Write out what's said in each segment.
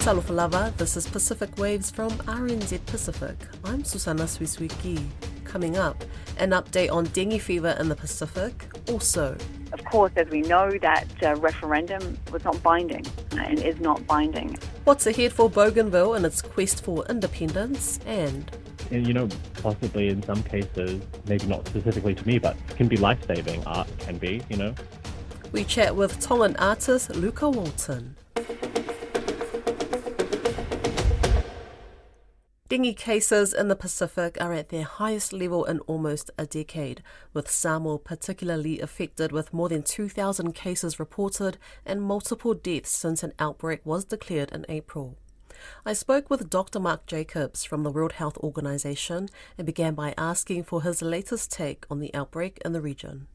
Salofalava, this is Pacific Waves from RNZ Pacific. I'm Susana Swiswiki. Coming up, an update on dengue fever in the Pacific. Also, of course, as we know, that referendum was not binding and is not binding. What's ahead for Bougainville in its quest for independence? And possibly in some cases, maybe not specifically to me, but can be lifesaving. Art can be, we chat with Tongan artist Luca Walton. Dengue cases in the Pacific are at their highest level in almost a decade, with Samoa particularly affected with more than 2,000 cases reported and multiple deaths since an outbreak was declared in April. I spoke with Dr. Mark Jacobs from the World Health Organization and began by asking for his latest take on the outbreak in the region.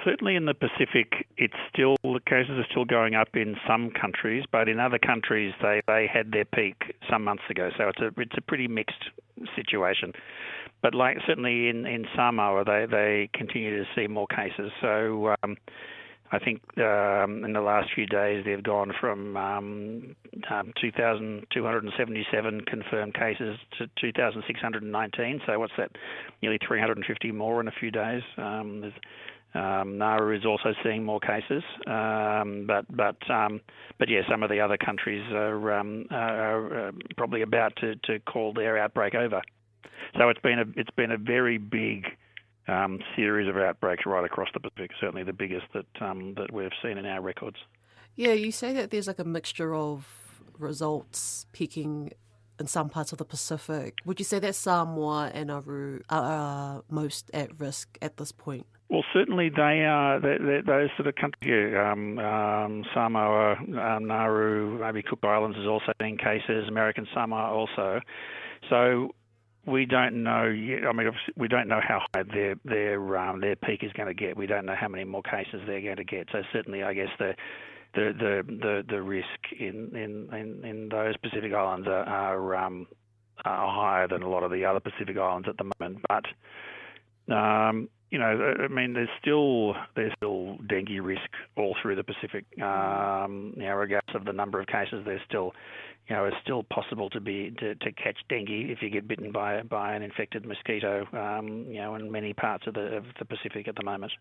Certainly in the Pacific, the cases are still going up in some countries, but in other countries they had their peak some months ago. So it's a pretty mixed situation. But certainly in Samoa, they continue to see more cases. So I think in the last few days they've gone from 2,277 confirmed cases to 2,619. So what's that? Nearly 350 more in a few days. Nauru is also seeing more cases, but yeah, some of the other countries are probably about to call their outbreak over. So it's been a very big series of outbreaks right across the Pacific. Certainly the biggest that we've seen in our records. Yeah, you say that there's like a mixture of results peaking in some parts of the Pacific. Would you say that Samoa and Nauru are most at risk at this point? Well, certainly they are. Those sort of countries, Samoa, Nauru, maybe Cook Islands is also seeing cases. American Samoa also. So we don't know yet. I mean, we don't know how high their peak is going to get. We don't know how many more cases they're going to get. So certainly, I guess the risk in those Pacific Islands are higher than a lot of the other Pacific Islands at the moment. But I mean, there's still dengue risk all through the Pacific. Regardless of the number of cases, there's still, it's still possible to catch dengue if you get bitten by an infected mosquito. In many parts of the Pacific at the moment.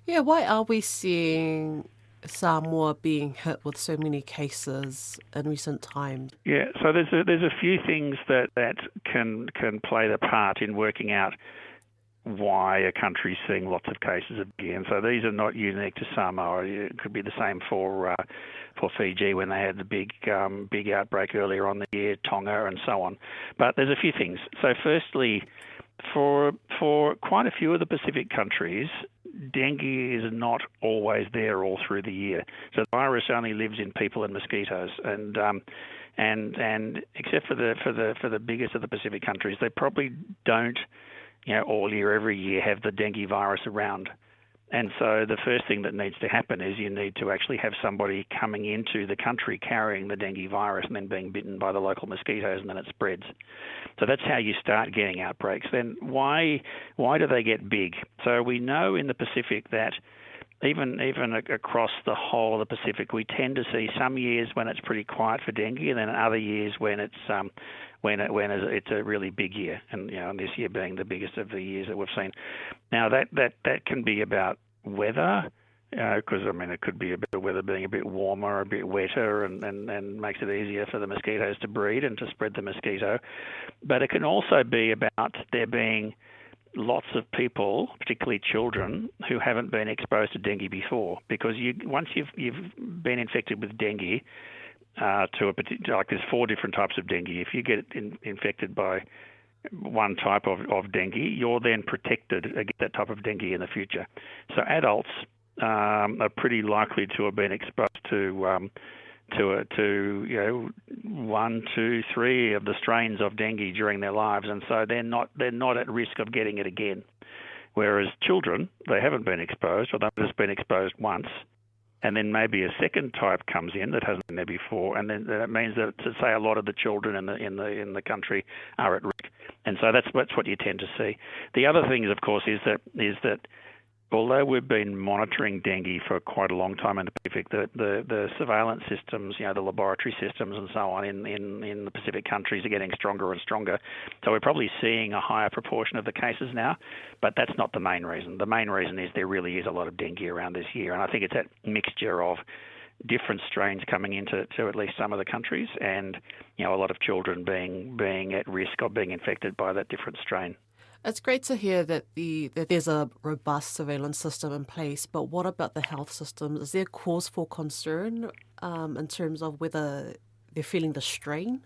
Yeah, why are we seeing Samoa being hit with so many cases in recent times? Yeah, so there's a few things that can play the part in working out why a country's seeing lots of cases again. So these are not unique to Samoa. It could be the same for Fiji when they had the big outbreak earlier on the year, Tonga and so on. But there's a few things. So firstly, for quite a few of the Pacific countries, dengue is not always there all through the year. So the virus only lives in people and mosquitoes, and except for the biggest of the Pacific countries, they probably don't all year, every year, have the dengue virus around. And so the first thing that needs to happen is you need to actually have somebody coming into the country carrying the dengue virus and then being bitten by the local mosquitoes, and then it spreads. So that's how you start getting outbreaks. Then why do they get big? So we know in the Pacific that even across the whole of the Pacific, we tend to see some years when it's pretty quiet for dengue, and then other years when it's a really big year, and this year being the biggest of the years that we've seen. Now that can be about weather, because it could be about weather being a bit warmer, a bit wetter, and makes it easier for the mosquitoes to breed and to spread the mosquito. But it can also be about there being lots of people, particularly children, who haven't been exposed to dengue before, because once you've been infected with dengue, there's 4 different types of dengue. If you get infected by one type of dengue, you're then protected against that type of dengue in the future. So adults are pretty likely to have been exposed to 1, 2, 3 of the strains of dengue during their lives, and so they're not at risk of getting it again. Whereas children, they haven't been exposed, or they've just been exposed once, and then maybe a second type comes in that hasn't been there before, and then that means that, say, a lot of the children in the country are at risk, and so that's what you tend to see. The other thing, of course, is that Although we've been monitoring dengue for quite a long time in the Pacific, the surveillance systems, the laboratory systems and so on in the Pacific countries are getting stronger and stronger. So we're probably seeing a higher proportion of the cases now, but that's not the main reason. The main reason is there really is a lot of dengue around this year, and I think it's that mixture of different strains coming into at least some of the countries, and a lot of children being at risk of being infected by that different strain. It's great to hear that there's a robust surveillance system in place, but what about the health systems? Is there cause for concern in terms of whether they're feeling the strain?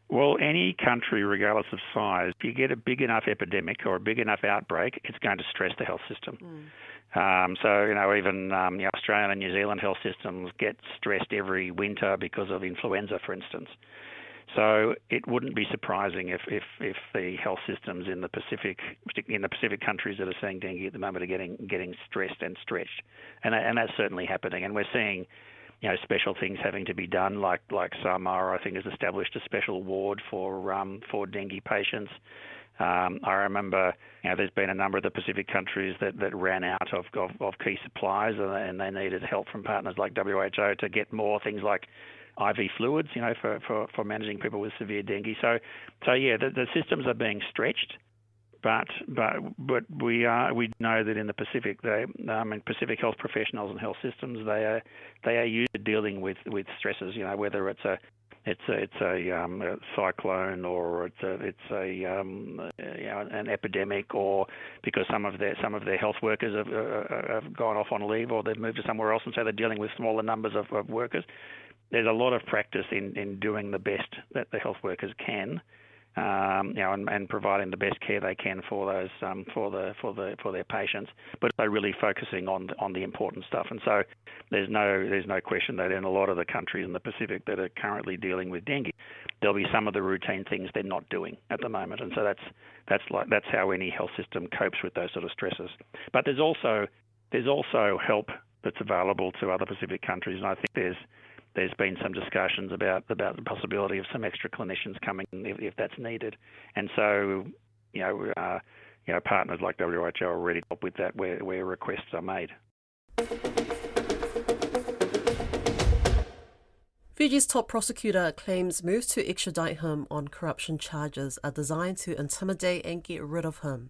Well, any country, regardless of size, if you get a big enough epidemic or a big enough outbreak, it's going to stress the health system. So, even Australian and New Zealand health systems get stressed every winter because of influenza, for instance. So it wouldn't be surprising if the health systems in the Pacific countries that are seeing dengue at the moment are getting stressed and stretched, and that's certainly happening. And we're seeing, special things having to be done, like Samoa, I think, has established a special ward for dengue patients. I remember, there's been a number of the Pacific countries that ran out of key supplies, and they needed help from partners like WHO to get more things like IV fluids, for managing people with severe dengue. So the systems are being stretched, but we know that in the Pacific, Pacific health professionals and health systems, they are used to dealing with stresses. Whether it's a cyclone or it's an epidemic, or because some of their health workers have gone off on leave or they've moved to somewhere else, and so they're dealing with smaller numbers of workers. There's a lot of practice in doing the best that the health workers can, and providing the best care they can for those for their patients, but they're really focusing on the important stuff. And so there's no question that in a lot of the countries in the Pacific that are currently dealing with dengue, there'll be some of the routine things they're not doing at the moment. And so that's how any health system copes with those sort of stresses. But there's also help that's available to other Pacific countries, and I think there's been some discussions about the possibility of some extra clinicians coming if that's needed. And so, partners like WHO are ready to help with that where requests are made. Fiji's top prosecutor claims moves to extradite him on corruption charges are designed to intimidate and get rid of him.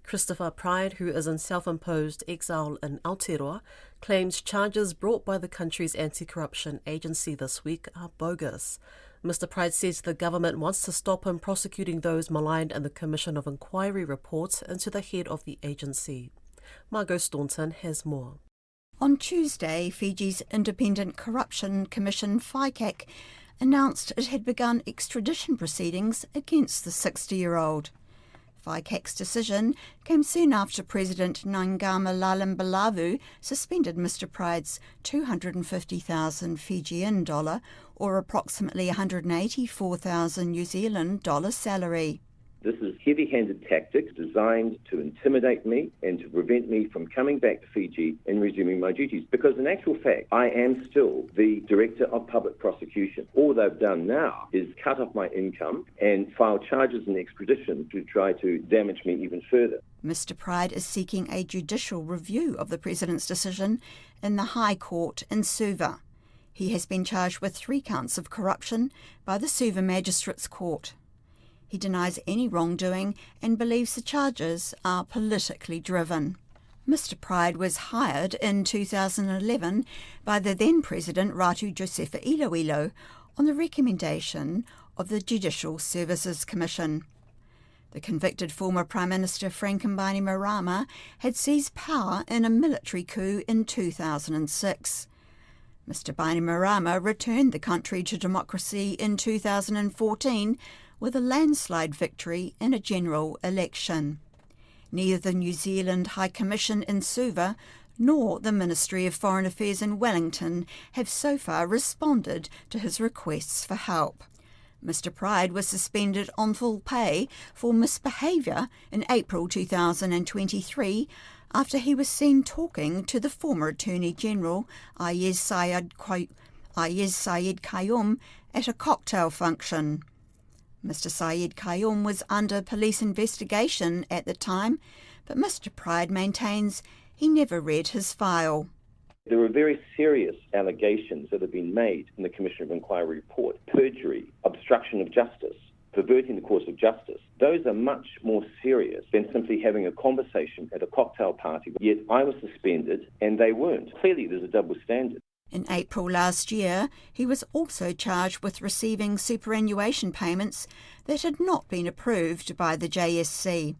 Christopher Pride, who is in self-imposed exile in Aotearoa, claims charges brought by the country's anti-corruption agency this week are bogus. Mr. Pride says the government wants to stop him prosecuting those maligned in the Commission of Inquiry report into the head of the agency. Margot Staunton has more. On Tuesday, Fiji's Independent Corruption Commission, FICAC, announced it had begun extradition proceedings against the 60-year-old. FICAC's decision came soon after President Ngama Lalim-Balavu suspended Mr. Pride's 250,000 Fijian dollar, or approximately 184,000 New Zealand dollar salary. This is heavy-handed tactics designed to intimidate me and to prevent me from coming back to Fiji and resuming my duties. Because in actual fact, I am still the Director of Public Prosecution. All they've done now is cut off my income and file charges in extradition to try to damage me even further. Mr. Pride is seeking a judicial review of the President's decision in the High Court in Suva. He has been charged with 3 counts of corruption by the Suva Magistrates Court. He denies any wrongdoing and believes the charges are politically driven. Mr. Pride was hired in 2011 by the then President Ratu Josefa Iloilo on the recommendation of the Judicial Services Commission. The convicted former Prime Minister Franklin Bainimarama had seized power in a military coup in 2006. Mr. Bainimarama returned the country to democracy in 2014 with a landslide victory in a general election. Neither the New Zealand High Commission in Suva nor the Ministry of Foreign Affairs in Wellington have so far responded to his requests for help. Mr. Pride was suspended on full pay for misbehaviour in April 2023 after he was seen talking to the former Attorney General Ayez Sayed Qayyum at a cocktail function. Mr. Sayed Qayyum was under police investigation at the time, but Mr Pride maintains he never read his file. There are very serious allegations that have been made in the Commission of Inquiry report. Perjury, obstruction of justice, perverting the course of justice. Those are much more serious than simply having a conversation at a cocktail party. Yet I was suspended and they weren't. Clearly there's a double standard. In April last year, he was also charged with receiving superannuation payments that had not been approved by the JSC.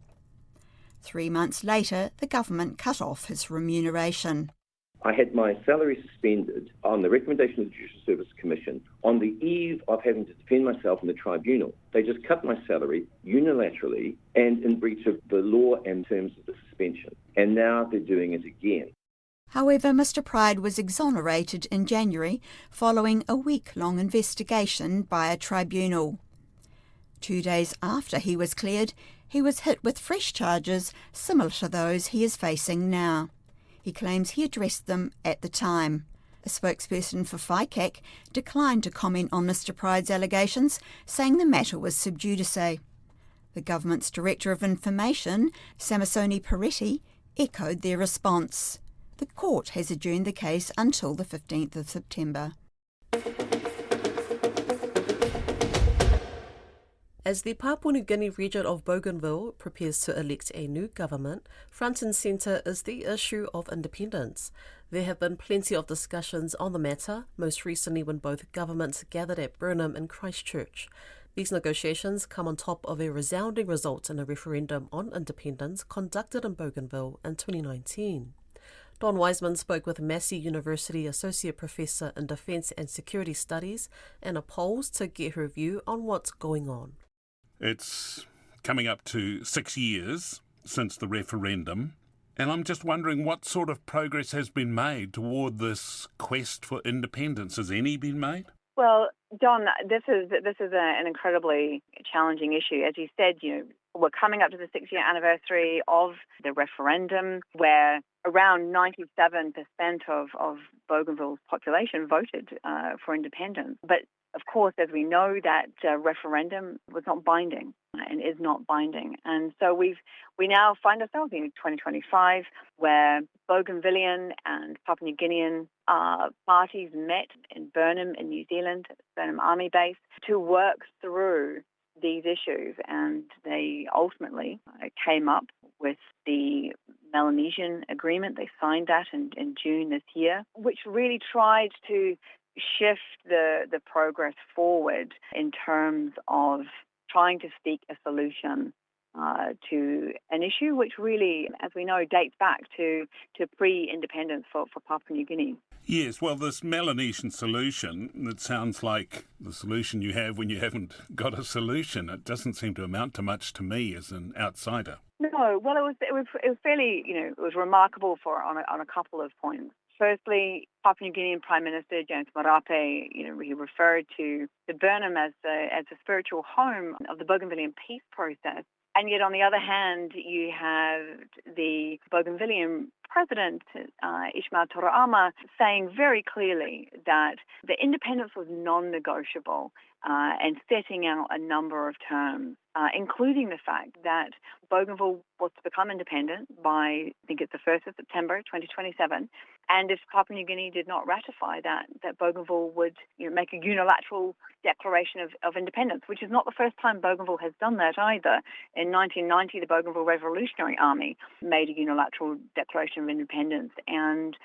3 months later, the government cut off his remuneration. I had my salary suspended on the recommendation of the Judicial Service Commission on the eve of having to defend myself in the tribunal. They just cut my salary unilaterally and in breach of the law and terms of the suspension. And now they're doing it again. However, Mr Pride was exonerated in January following a week-long investigation by a tribunal. 2 days after he was cleared, he was hit with fresh charges similar to those he is facing now. He claims he addressed them at the time. A spokesperson for FICAC declined to comment on Mr Pride's allegations, saying the matter was sub judice. The government's Director of Information, Samisoni Peretti, echoed their response. The court has adjourned the case until the 15th of September. As the Papua New Guinea region of Bougainville prepares to elect a new government, front and centre is the issue of independence. There have been plenty of discussions on the matter, most recently when both governments gathered at Burnham and Christchurch. These negotiations come on top of a resounding result in a referendum on independence conducted in Bougainville in 2019. Don Wiseman spoke with Massey University Associate Professor in Defence and Security Studies, Anna Poles, to get her view on what's going on. It's coming up to 6 years since the referendum, and I'm just wondering what sort of progress has been made toward this quest for independence. Has any been made? Well, Don, this is an incredibly challenging issue. As you said, we're coming up to the 6-year anniversary of the referendum, where around 97% of Bougainville's population voted for independence. But of course, as we know, that referendum was not binding and is not binding. And so we now find ourselves in 2025, where Bougainvillean and Papua New Guinean parties met in Burnham in New Zealand, Burnham Army Base, to work through these issues. And they ultimately came up with the Melanesian Agreement. They signed that in June this year, which really tried to shift the progress forward in terms of trying to seek a solution to an issue which really, as we know, dates back to pre-independence for Papua New Guinea. Yes, well, this Melanesian solution, it sounds like the solution you have when you haven't got a solution. It doesn't seem to amount to much to me as an outsider. No, well, it was fairly, it was remarkable on a couple of points. Firstly, Papua New Guinean Prime Minister James Marape, he referred to the Burnham as a spiritual home of the Bougainvillean peace process. And yet, on the other hand, you have the Bougainvillean President, Ismail Toraama, saying very clearly that the independence was non-negotiable and setting out a number of terms, including the fact that Bougainville was to become independent by, I think it's the 1st of September 2027, and if Papua New Guinea did not ratify that Bougainville would make a unilateral declaration of independence, which is not the first time Bougainville has done that either. In 1990, the Bougainville Revolutionary Army made a unilateral declaration of independence, and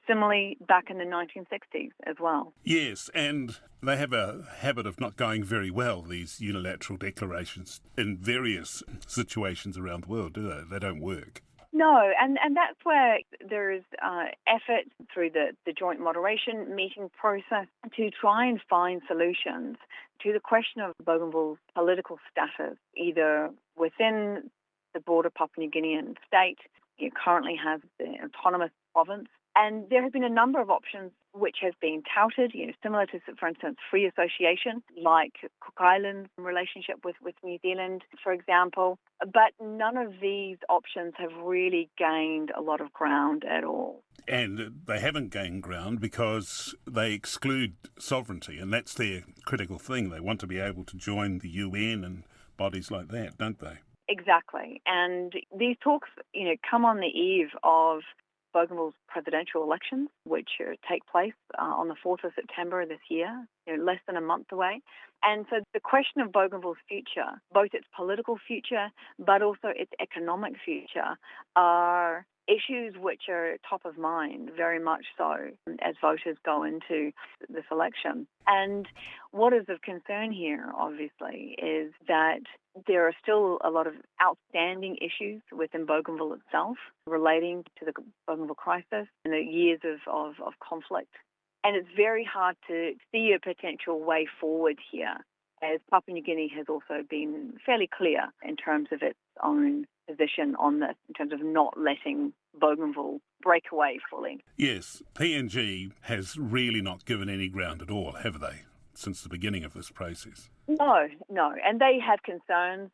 similarly back in the 1960s as well. Yes, and they have a habit of not going very well, these unilateral declarations, in various situations around the world, do they? They don't work. No, and that's where there is effort through the joint moderation meeting process to try and find solutions to the question of Bougainville's political status, either within the broader Papua New Guinean state. It currently has the autonomous province. And there have been a number of options which have been touted, similar to, for instance, free association, like Cook Islands relationship with New Zealand, for example. But none of these options have really gained a lot of ground at all. And they haven't gained ground because they exclude sovereignty, and that's their critical thing. They want to be able to join the UN and bodies like that, don't they? Exactly. And these talks, come on the eve of Bougainville's presidential elections, which take place on the 4th of September this year, less than a month away. And so the question of Bougainville's future, both its political future but also its economic future, are issues which are top of mind, very much so, as voters go into this election. And what is of concern here, obviously, is that there are still a lot of outstanding issues within Bougainville itself relating to the Bougainville crisis and the years of conflict. And it's very hard to see a potential way forward here, as Papua New Guinea has also been fairly clear in terms of its own position on this, in terms of not letting Bougainville break away fully. Yes, PNG has really not given any ground at all, have they, since the beginning of this process? No. And they have concerns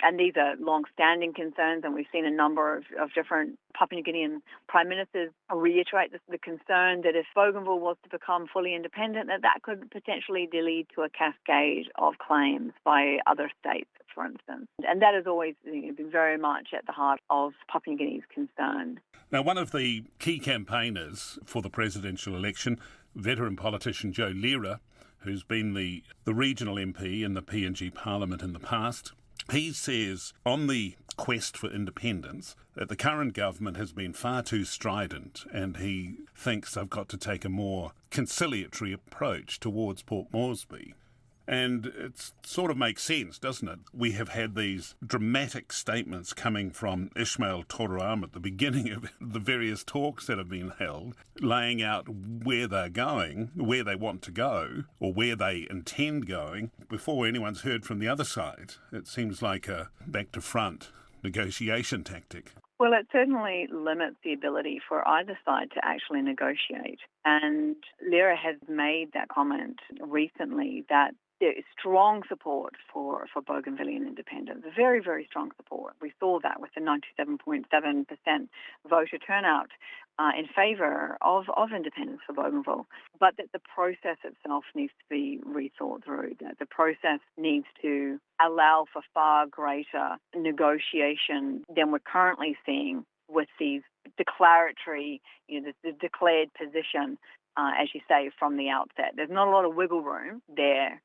and these are long-standing concerns, and we've seen a number of different Papua New Guinean prime ministers reiterate the concern that if Bougainville was to become fully independent, that could potentially lead to a cascade of claims by other states, for instance. And that has always been very much at the heart of Papua New Guinea's concern. Now, one of the key campaigners for the presidential election, veteran politician Joe Lira, who's been the regional MP in the PNG Parliament in the past, he says on the quest for independence that the current government has been far too strident, and he thinks they've got to take a more conciliatory approach towards Port Moresby. And it sort of makes sense, doesn't it? We have had these dramatic statements coming from Ismail Toruam at the beginning of the various talks that have been held, laying out where they're going, where they want to go, or where they intend going, before anyone's heard from the other side. It seems like a back-to-front negotiation tactic. Well, it certainly limits the ability for either side to actually negotiate. And Lira has made that comment recently that there is strong support for Bougainvillean independence, very, very strong support. We saw that with the 97.7% voter turnout in favour of independence for Bougainville, but that the process itself needs to be rethought through, that the process needs to allow for far greater negotiation than we're currently seeing with these declaratory, the declared position, as you say, from the outset. There's not a lot of wiggle room there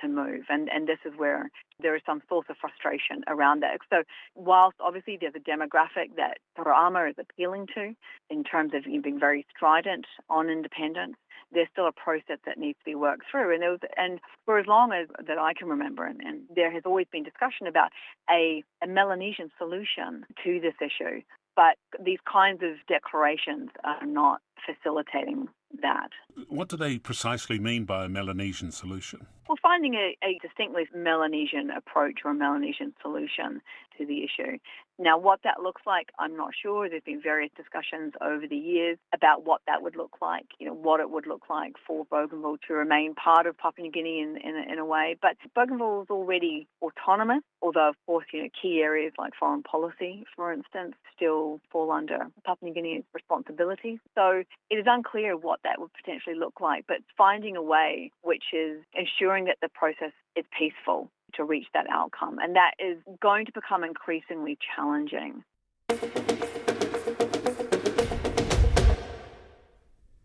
to move, and this is where there is some source of frustration around that. So whilst obviously there's a demographic that Toruama is appealing to in terms of being very strident on independence, there's still a process that needs to be worked through. And for as long as that I can remember, and there has always been discussion about a Melanesian solution to this issue, but these kinds of declarations are not facilitating that. What do they precisely mean by a Melanesian solution? Well, finding a distinctly Melanesian approach or a Melanesian solution to the issue. Now, what that looks like, I'm not sure. There's been various discussions over the years about what that would look like, what it would look like for Bougainville to remain part of Papua New Guinea in a way. But Bougainville is already autonomous, although, of course, key areas like foreign policy, for instance, still fall under Papua New Guinea's responsibility. So it is unclear what that would potentially look like, but finding a way which is ensuring that the process is peaceful to reach that outcome. And that is going to become increasingly challenging.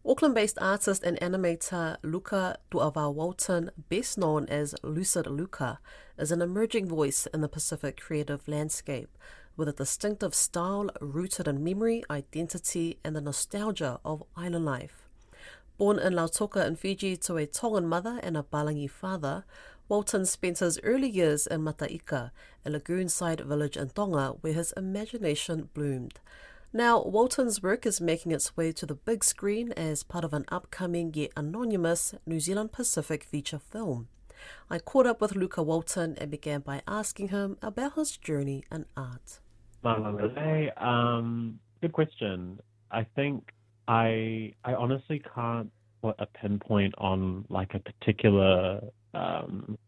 Auckland-based artist and animator Luca Walton, best known as Lucid Luca, is an emerging voice in the Pacific creative landscape, with a distinctive style rooted in memory, identity, and the nostalgia of island life. Born in Lautoka in Fiji to a Tongan mother and a Balangi father, Walton spent his early years in Mataika, a lagoon-side village in Tonga where his imagination bloomed. Now, Walton's work is making its way to the big screen as part of an upcoming yet anonymous New Zealand Pacific feature film. I caught up with Luca Walton and began by asking him about his journey in art. Good question. I think I honestly can't put a pinpoint on like a particular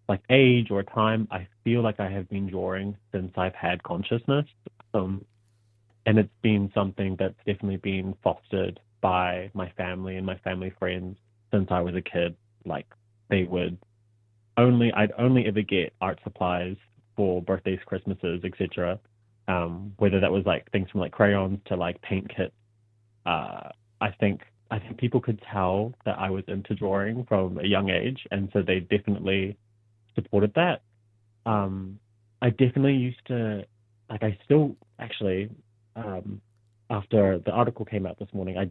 like age or time. I feel like I have been drawing since I've had consciousness, and it's been something that's definitely been fostered by my family and my family friends since I was a kid. Like I'd only ever get art supplies for birthdays, Christmases, etc. Whether that was like things from like crayons to like paint kits. I think people could tell that I was into drawing from a young age, and so they definitely supported that. I definitely used to, like, I still actually, after the article came out this morning, I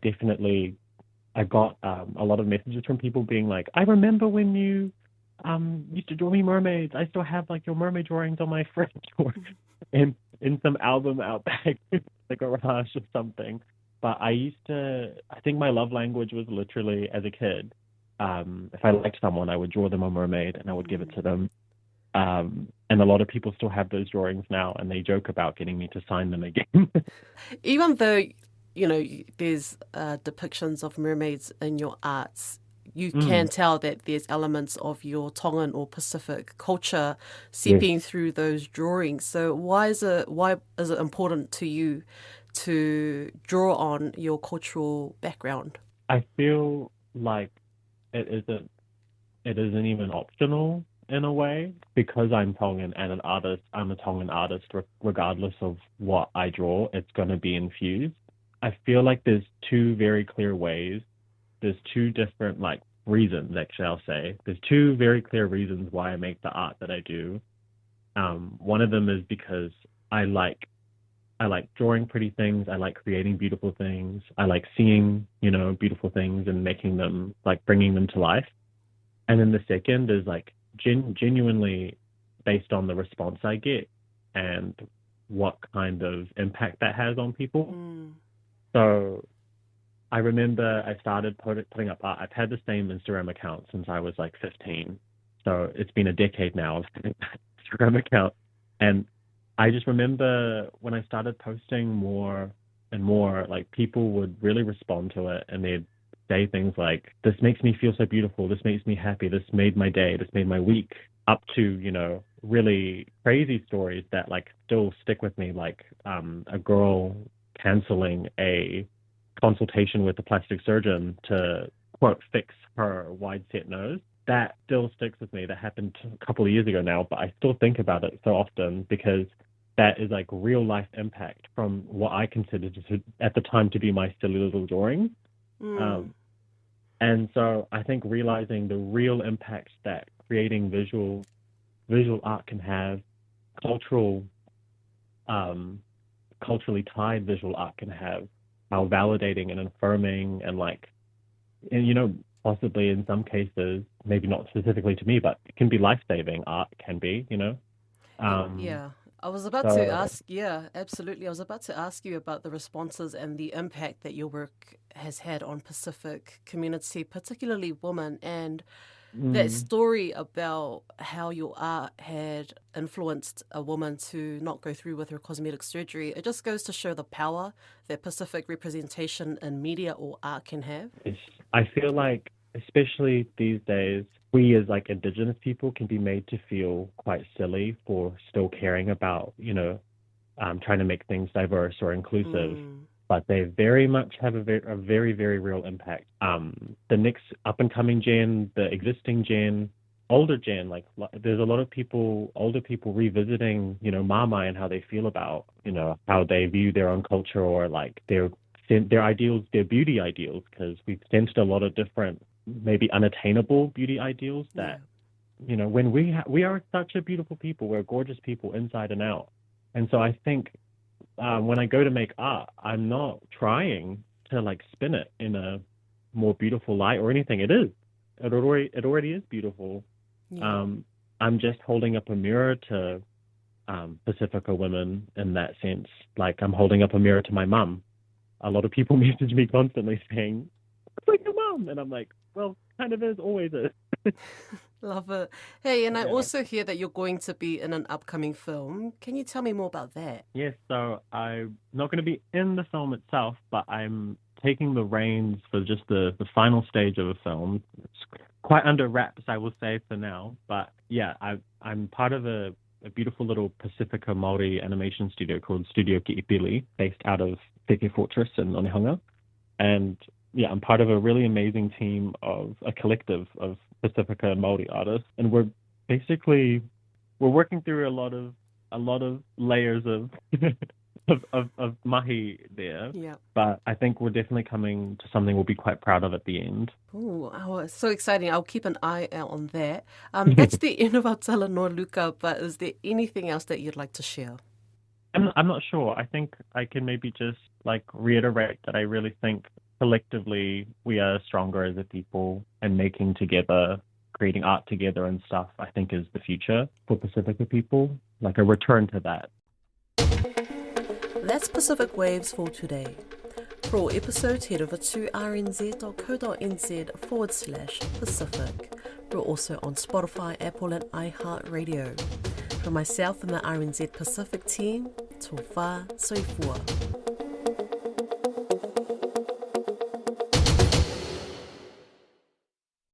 got a lot of messages from people being like, I remember when you used to draw me mermaids. I still have like your mermaid drawings on my fridge or in some album out back in the garage or something. But I think my love language was literally, as a kid, if I liked someone, I would draw them a mermaid and I would give it to them. And a lot of people still have those drawings now, and they joke about getting me to sign them again. Even though, there's depictions of mermaids in your arts, you can tell that there's elements of your Tongan or Pacific culture seeping through those drawings. So why is it important to you to draw on your cultural background? I feel like it isn't even optional in a way, because I'm Tongan and an artist. I'm a Tongan artist. Regardless of what I draw, it's going to be infused. I feel like there's two very clear ways. There's two different reasons, actually. I'll say there's two very clear reasons why I make the art that I do. One of them is because I like drawing pretty things. I like creating beautiful things. I like seeing, beautiful things and making them, bringing them to life. And then the second is genuinely based on the response I get and what kind of impact that has on people. So I remember I started putting up art. I've had the same Instagram account since I was 15. So it's been a decade now of having that Instagram account. And I just remember when I started posting more and more, people would really respond to it, and they'd say things like, this makes me feel so beautiful, this makes me happy, this made my day, this made my week, up to, really crazy stories that still stick with me, a girl canceling a consultation with a plastic surgeon to, quote, fix her wide set nose. That still sticks with me. That happened a couple of years ago now, but I still think about it so often because that is real life impact from what I considered at the time to be my silly little drawing. And so I think realizing the real impact that creating visual art can have, culturally tied visual art can have, how validating and affirming and possibly in some cases, maybe not specifically to me, but it can be life-saving. Art can be, Yeah. I was about to ask, absolutely. I was about to ask you about the responses and the impact that your work has had on Pacific community, particularly women, and that story about how your art had influenced a woman to not go through with her cosmetic surgery. It just goes to show the power that Pacific representation in media or art can have. I feel like, especially these days, we as Indigenous people can be made to feel quite silly for still caring about, trying to make things diverse or inclusive. But they very much have a very, very real impact. The next up-and-coming gen, the existing gen, older gen, there's a lot of older people revisiting, Mama and how they feel about, how they view their own culture or their ideals, their beauty ideals, because we've sensed a lot of different, maybe unattainable beauty ideals that, when we are such a beautiful people, we're gorgeous people inside and out. And so I think when I go to make art, I'm not trying to spin it in a more beautiful light or anything. It already is beautiful. Yeah. I'm just holding up a mirror to Pacifica women in that sense. I'm holding up a mirror to my mum. A lot of people message me constantly saying, "It's like your mum," and I'm like, well, kind of is, always is. Love it. Hey, and I also hear that you're going to be in an upcoming film. Can you tell me more about that? Yes, so I'm not going to be in the film itself, but I'm taking the reins for just the final stage of a film. It's quite under wraps, I will say, for now. But yeah, I'm part of a beautiful little Pacifica Māori animation studio called Studio Ki'ipili, based out of Peke Fortress in Onehunga. And yeah, I'm part of a really amazing team of a collective of Pacifica and Māori artists. And we're basically we're working through a lot of layers of of mahi there. Yeah. But I think we're definitely coming to something we'll be quite proud of at the end. Oh, so exciting. I'll keep an eye out on that. That's the end of our tala no, Luca, but is there anything else that you'd like to share? I'm not sure. I think I can maybe just reiterate that I really think collectively we are stronger as a people, and making together, creating art together and stuff, I think is the future for Pacifica people. A return to that. That's Pacific Waves for today. For all episodes, head over to rnz.co.nz/Pacific. We're also on Spotify, Apple and iHeartRadio. From myself and the RNZ Pacific team, tō whā soifua.